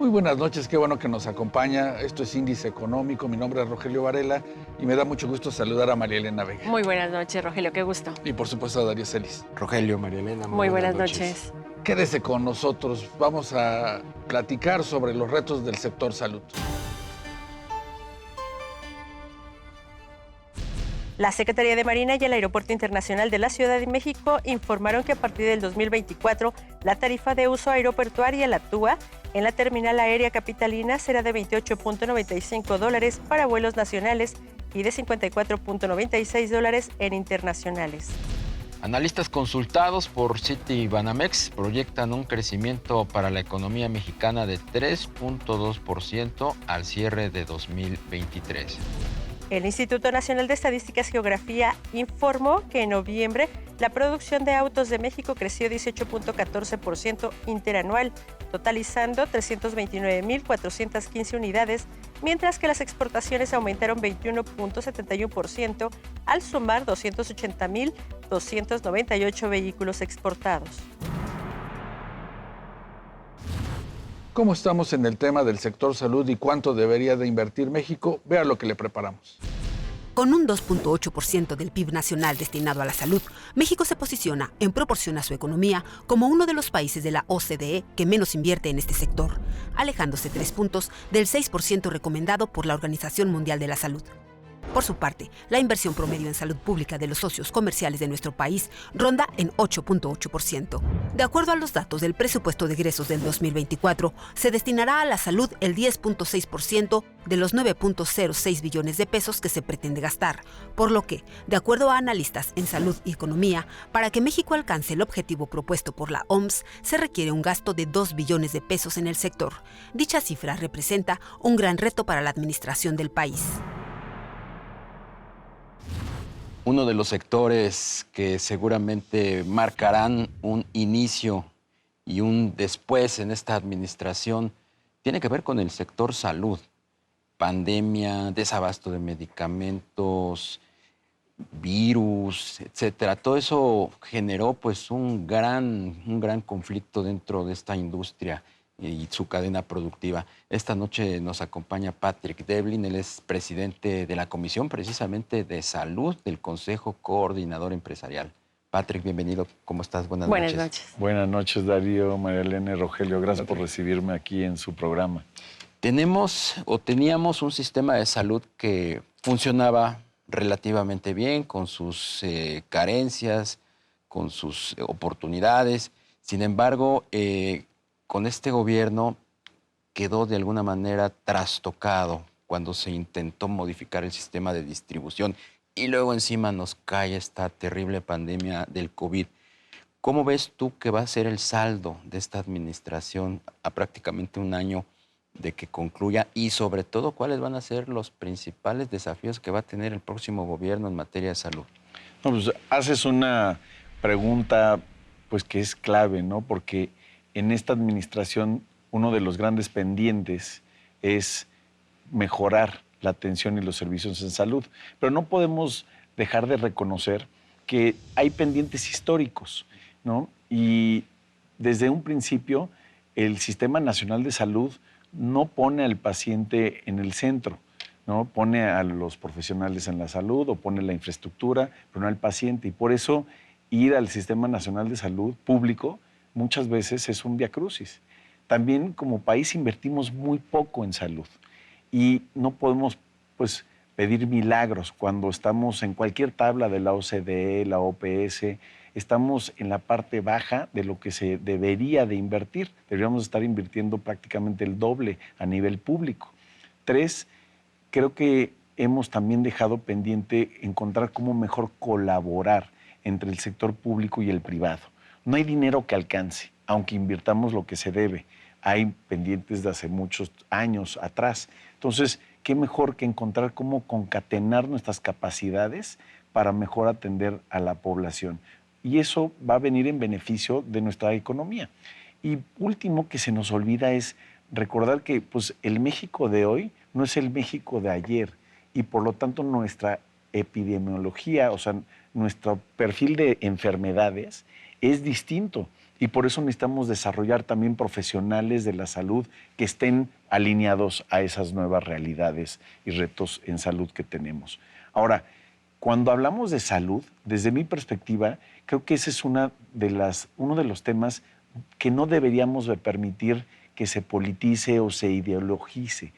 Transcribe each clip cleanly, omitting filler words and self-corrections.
Muy buenas noches, qué bueno que nos acompaña. Esto es Índice Económico, mi nombre es Rogelio Varela y me da mucho gusto saludar a María Elena Vega. Muy buenas noches, Rogelio, qué gusto. Y por supuesto a Darío Celis. Rogelio, María Elena, Muy buenas noches. Quédese con nosotros, vamos a platicar sobre los retos del sector salud. La Secretaría de Marina y el Aeropuerto Internacional de la Ciudad de México informaron que a partir del 2024 la tarifa de uso aeroportuaria, la TUA, en la terminal aérea capitalina será de $28.95 para vuelos nacionales y de $54.96 en internacionales. Analistas consultados por Citibanamex proyectan un crecimiento para la economía mexicana de 3.2% al cierre de 2023. El Instituto Nacional de Estadísticas y Geografía informó que en noviembre la producción de autos de México creció 18.14% interanual, totalizando 329.415 unidades, mientras que las exportaciones aumentaron 21.71% al sumar 280.298 vehículos exportados. ¿Cómo estamos en el tema del sector salud y cuánto debería de invertir México? Vea lo que le preparamos. Con un 2.8% del PIB nacional destinado a la salud, México se posiciona, en proporción a su economía, como uno de los países de la OCDE que menos invierte en este sector, alejándose 3 puntos del 6% recomendado por la Organización Mundial de la Salud. Por su parte, la inversión promedio en salud pública de los socios comerciales de nuestro país ronda en 8.8%. De acuerdo a los datos del presupuesto de egresos del 2024, se destinará a la salud el 10.6% de los 9.06 billones de pesos que se pretende gastar, por lo que, de acuerdo a analistas en salud y economía, para que México alcance el objetivo propuesto por la OMS, se requiere un gasto de 2 billones de pesos en el sector. Dicha cifra representa un gran reto para la administración del país. Uno de los sectores que seguramente marcarán un inicio y un después en esta administración tiene que ver con el sector salud. Pandemia, desabasto de medicamentos, virus, etcétera. Todo eso generó pues un gran conflicto dentro de esta industria y su cadena productiva. Esta noche nos acompaña Patrick Devlin, él es presidente de la Comisión precisamente de Salud del Consejo Coordinador Empresarial. Patrick, bienvenido. ¿Cómo estás? Buenas noches. Buenas noches, Darío, María Elena y Rogelio. Gracias por recibirme aquí en su programa. Teníamos un sistema de salud que funcionaba relativamente bien, con sus carencias, con sus oportunidades. Sin embargo, con este gobierno quedó de alguna manera trastocado cuando se intentó modificar el sistema de distribución y luego encima nos cae esta terrible pandemia del COVID. ¿Cómo ves tú que va a ser el saldo de esta administración a prácticamente un año de que concluya y sobre todo cuáles van a ser los principales desafíos que va a tener el próximo gobierno en materia de salud? No, pues haces una pregunta pues que es clave, ¿no? Porque en esta administración uno de los grandes pendientes es mejorar la atención y los servicios en salud. Pero no podemos dejar de reconocer que hay pendientes históricos, ¿no? Y desde un principio el Sistema Nacional de Salud no pone al paciente en el centro, ¿no? Pone a los profesionales en la salud o pone la infraestructura, pero no al paciente. Y por eso ir al Sistema Nacional de Salud público muchas veces es un viacrucis. También como país invertimos muy poco en salud y no podemos pues, pedir milagros cuando estamos en cualquier tabla de la OCDE, la OPS, estamos en la parte baja de lo que se debería de invertir. Deberíamos estar invirtiendo prácticamente el doble a nivel público. 3, creo que hemos también dejado pendiente encontrar cómo mejor colaborar entre el sector público y el privado. No hay dinero que alcance, aunque invirtamos lo que se debe. Hay pendientes de hace muchos años atrás. Entonces, qué mejor que encontrar cómo concatenar nuestras capacidades para mejor atender a la población. Y eso va a venir en beneficio de nuestra economía. Y último que se nos olvida es recordar que pues, el México de hoy no es el México de ayer y por lo tanto nuestra epidemiología, o sea, nuestro perfil de enfermedades es distinto Y por eso necesitamos desarrollar también profesionales de la salud que estén alineados a esas nuevas realidades y retos en salud que tenemos. Ahora, cuando hablamos de salud, desde mi perspectiva, creo que ese es uno de los temas que no deberíamos de permitir que se politice o se ideologice.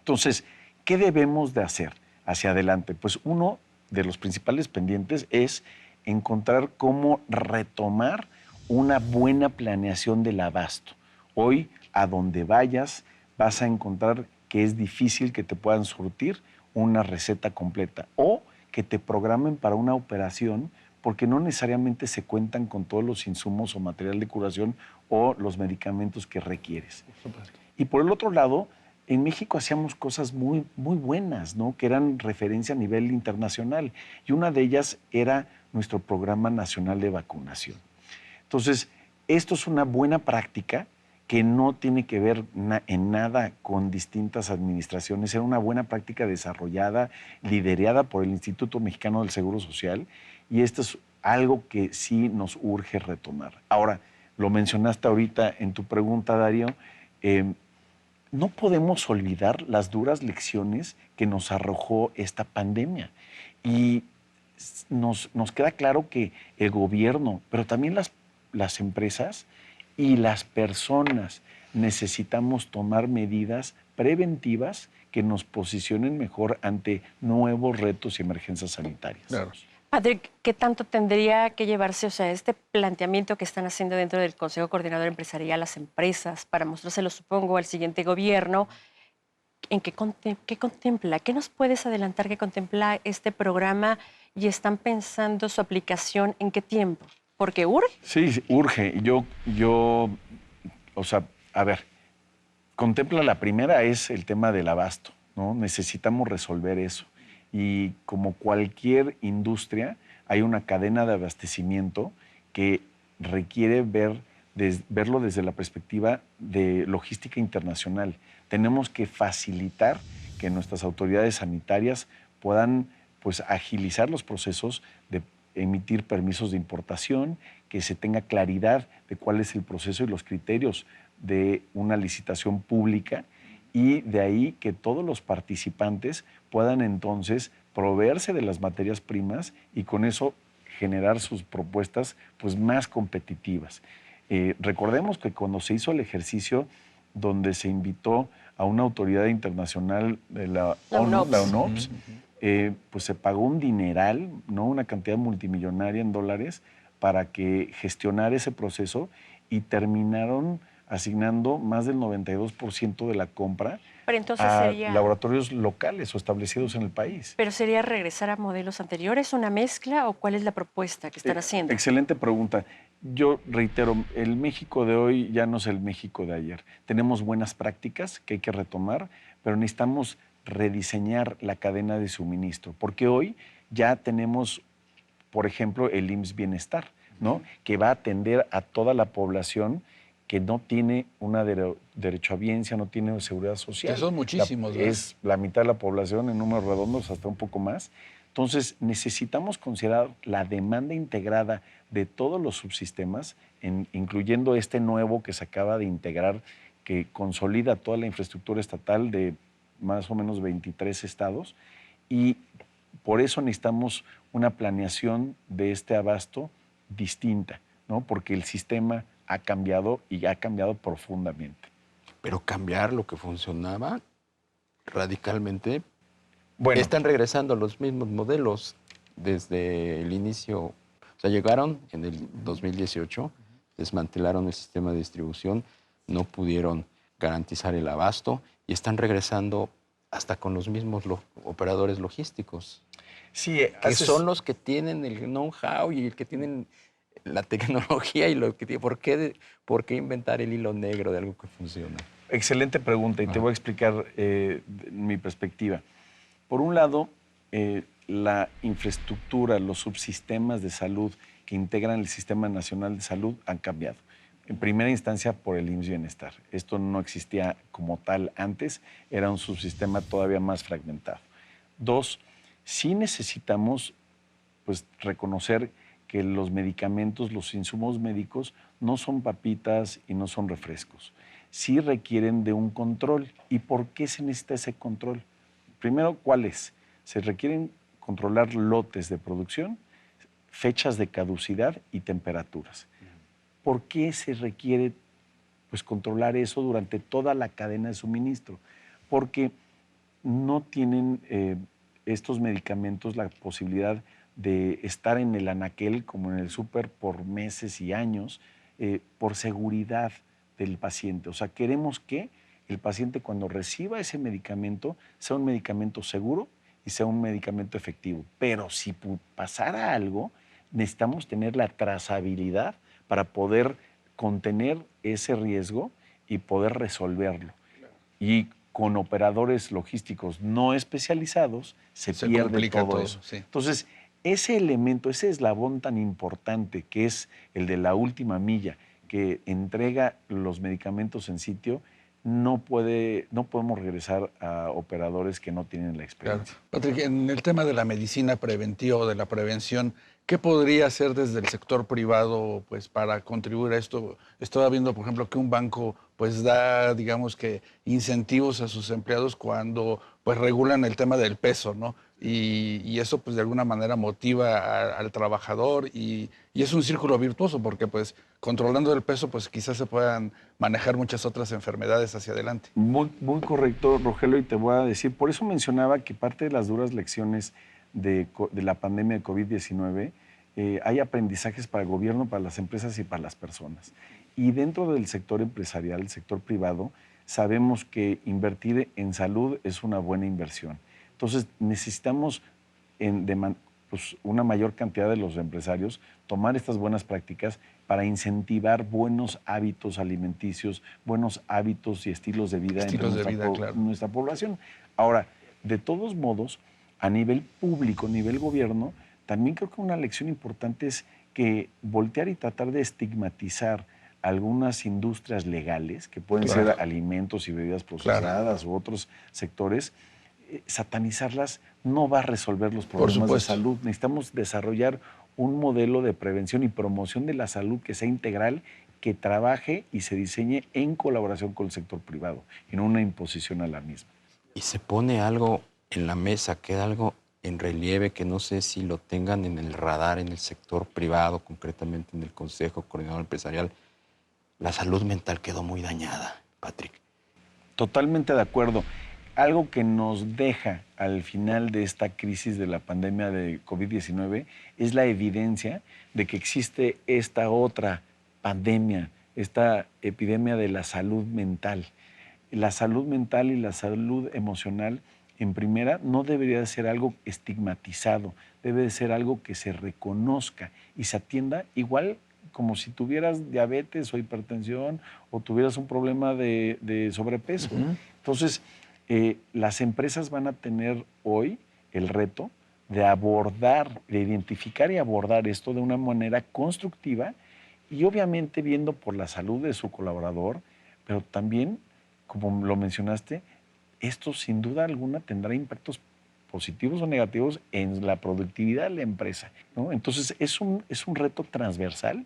Entonces, ¿qué debemos de hacer hacia adelante? Pues uno de los principales pendientes es encontrar cómo retomar una buena planeación del abasto. Hoy, a donde vayas, vas a encontrar que es difícil que te puedan surtir una receta completa o que te programen para una operación porque no necesariamente se cuentan con todos los insumos o material de curación o los medicamentos que requieres. Y por el otro lado, en México hacíamos cosas muy, muy buenas, ¿no? Que eran referencia a nivel internacional. Y una de ellas era nuestro Programa Nacional de Vacunación. Entonces, esto es una buena práctica que no tiene que ver en nada con distintas administraciones. Era una buena práctica desarrollada, liderada por el Instituto Mexicano del Seguro Social, y esto es algo que sí nos urge retomar. Ahora, lo mencionaste ahorita en tu pregunta, Darío, no podemos olvidar las duras lecciones que nos arrojó esta pandemia. Y nos queda claro que el gobierno, pero también las empresas y las personas necesitamos tomar medidas preventivas que nos posicionen mejor ante nuevos retos y emergencias sanitarias. Claro. Padre, ¿qué tanto tendría que llevarse, o sea, este planteamiento que están haciendo dentro del Consejo Coordinador Empresarial las empresas para mostrárselo, supongo, al siguiente gobierno? ¿En qué contempla? ¿Qué nos puedes adelantar que contempla este programa y están pensando su aplicación en qué tiempo? ¿Porque urge? Sí, urge. O sea, a ver, contempla la primera es el tema del abasto, ¿no? Necesitamos resolver eso. Y como cualquier industria, hay una cadena de abastecimiento que requiere verlo desde la perspectiva de logística internacional. Tenemos que facilitar que nuestras autoridades sanitarias puedan, pues, agilizar los procesos de emitir permisos de importación, que se tenga claridad de cuál es el proceso y los criterios de una licitación pública, y de ahí que todos los participantes puedan entonces proveerse de las materias primas y con eso generar sus propuestas, pues, más competitivas. Recordemos que cuando se hizo el ejercicio donde se invitó a una autoridad internacional de la UNOPS, pues se pagó un dineral, ¿no? Una cantidad multimillonaria en dólares para que gestionara ese proceso, y terminaron asignando más del 92% de la compra a laboratorios locales o establecidos en el país. ¿Pero sería regresar a modelos anteriores, una mezcla, o cuál es la propuesta que están haciendo? Excelente pregunta. Yo reitero, el México de hoy ya no es el México de ayer. Tenemos buenas prácticas que hay que retomar, pero necesitamos rediseñar la cadena de suministro, porque hoy ya tenemos, por ejemplo, el IMSS Bienestar, ¿no? Que va a atender a toda la población que no tiene una derechohabiencia, no tiene seguridad social. Que son muchísimos, ¿verdad? Es la mitad de la población, en números redondos hasta un poco más. Entonces, necesitamos considerar la demanda integrada de todos los subsistemas, incluyendo este nuevo que se acaba de integrar, que consolida toda la infraestructura estatal de más o menos 23 estados, y por eso necesitamos una planeación de este abasto distinta, ¿no? Porque el sistema ha cambiado, y ha cambiado profundamente. Pero cambiar lo que funcionaba radicalmente. Bueno, están regresando los mismos modelos desde el inicio. O sea, llegaron en el 2018, desmantelaron el sistema de distribución, no pudieron garantizar el abasto y están regresando hasta con los mismos operadores logísticos. sí, Que son los que tienen el know-how y el que tienen la tecnología y lo que tiene. ¿Por qué inventar el hilo negro de algo que funciona? Excelente pregunta, y te voy a explicar mi perspectiva. Por un lado, la infraestructura, los subsistemas de salud que integran el Sistema Nacional de Salud han cambiado. En primera instancia, por el IMSS Bienestar. Esto no existía como tal antes, era un subsistema todavía más fragmentado. Dos, sí necesitamos, pues, reconocer que los medicamentos, los insumos médicos, no son papitas y no son refrescos. Sí requieren de un control. ¿Y por qué se necesita ese control? Primero, ¿cuál es? Se requieren controlar lotes de producción, fechas de caducidad y temperaturas. ¿Por qué se requiere controlar eso durante toda la cadena de suministro? Porque no tienen estos medicamentos la posibilidad de estar en el anaquel, como en el súper, por meses y años, por seguridad del paciente. O sea, queremos que el paciente, cuando reciba ese medicamento, sea un medicamento seguro y sea un medicamento efectivo. Pero si pasara algo, necesitamos tener la trazabilidad para poder contener ese riesgo y poder resolverlo. Y con operadores logísticos no especializados se pierde todo eso. Sí. Entonces, ese elemento, ese eslabón tan importante que es el de la última milla, que entrega los medicamentos en sitio, no podemos regresar a operadores que no tienen la experiencia. Claro. Patrick, en el tema de la medicina preventiva o de la prevención, ¿qué podría hacer desde el sector privado para contribuir a esto? Estaba viendo, por ejemplo, que un banco da, digamos que, incentivos a sus empleados cuando regulan el tema del peso, ¿no? Y eso, de alguna manera motiva al trabajador y es un círculo virtuoso porque, controlando el peso, quizás se puedan manejar muchas otras enfermedades hacia adelante. Muy, muy correcto, Rogelio, y te voy a decir, por eso mencionaba que parte de las duras lecciones de la pandemia de COVID-19 hay aprendizajes para el gobierno, para las empresas y para las personas. Y dentro del sector empresarial, el sector privado, sabemos que invertir en salud es una buena inversión. Entonces, necesitamos una mayor cantidad de los empresarios tomar estas buenas prácticas para incentivar buenos hábitos alimenticios, buenos hábitos y estilos de vida entre nuestra población. Ahora, de todos modos, a nivel público, a nivel gobierno, también creo que una lección importante es que voltear y tratar de estigmatizar algunas industrias legales, que pueden ser alimentos y bebidas procesadas u otros sectores, satanizarlas no va a resolver los problemas de salud. Necesitamos desarrollar un modelo de prevención y promoción de la salud que sea integral, que trabaje y se diseñe en colaboración con el sector privado y no una imposición a la misma. Y se pone algo en la mesa, queda algo en relieve que no sé si lo tengan en el radar en el sector privado, concretamente en el Consejo Coordinador Empresarial. La salud mental quedó muy dañada, Patrick. Totalmente de acuerdo. Algo que nos deja al final de esta crisis de la pandemia de COVID-19 es la evidencia de que existe esta otra pandemia, esta epidemia de la salud mental. La salud mental y la salud emocional, en primera, no debería de ser algo estigmatizado, debe de ser algo que se reconozca y se atienda igual como si tuvieras diabetes o hipertensión o tuvieras un problema de sobrepeso. Entonces, las empresas van a tener hoy el reto de abordar, de identificar y abordar esto de una manera constructiva y obviamente viendo por la salud de su colaborador, pero también, como lo mencionaste, esto sin duda alguna tendrá impactos positivos o negativos en la productividad de la empresa, ¿no? Entonces es un reto transversal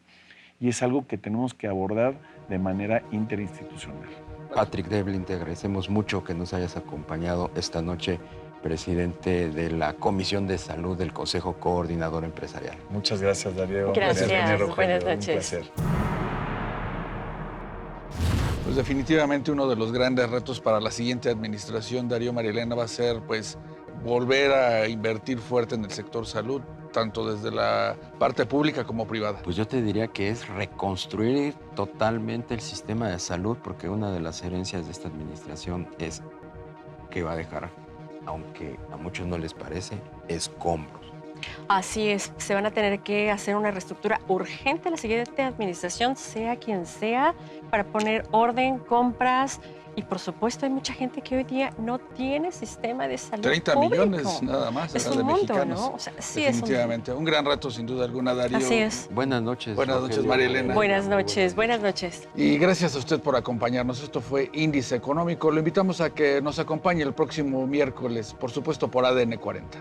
y es algo que tenemos que abordar de manera interinstitucional. Patrick Debling, te agradecemos mucho que nos hayas acompañado esta noche, presidente de la Comisión de Salud del Consejo Coordinador Empresarial. Muchas gracias, Darío. Gracias. Buenas noches. Un placer. Pues definitivamente uno de los grandes retos para la siguiente administración, Darío, Marielena, va a ser volver a invertir fuerte en el sector salud, tanto desde la parte pública como privada. Pues yo te diría que es reconstruir totalmente el sistema de salud, porque una de las herencias de esta administración es que va a dejar, aunque a muchos no les parece, escombros. Así es, se van a tener que hacer una reestructura urgente en la siguiente administración, sea quien sea, para poner orden, compras. Y por supuesto hay mucha gente que hoy día no tiene sistema de salud 30 público. Millones nada más Es de un mundo, mexicanos. ¿no? O sea, sí definitivamente. Un gran reto sin duda alguna, Darío. Así es. Buenas noches. Buenas noches, Marielena. Buenas noches, buenas noches. Y gracias a usted por acompañarnos. Esto fue Índice Económico. Lo invitamos a que nos acompañe el próximo miércoles, por supuesto por ADN 40.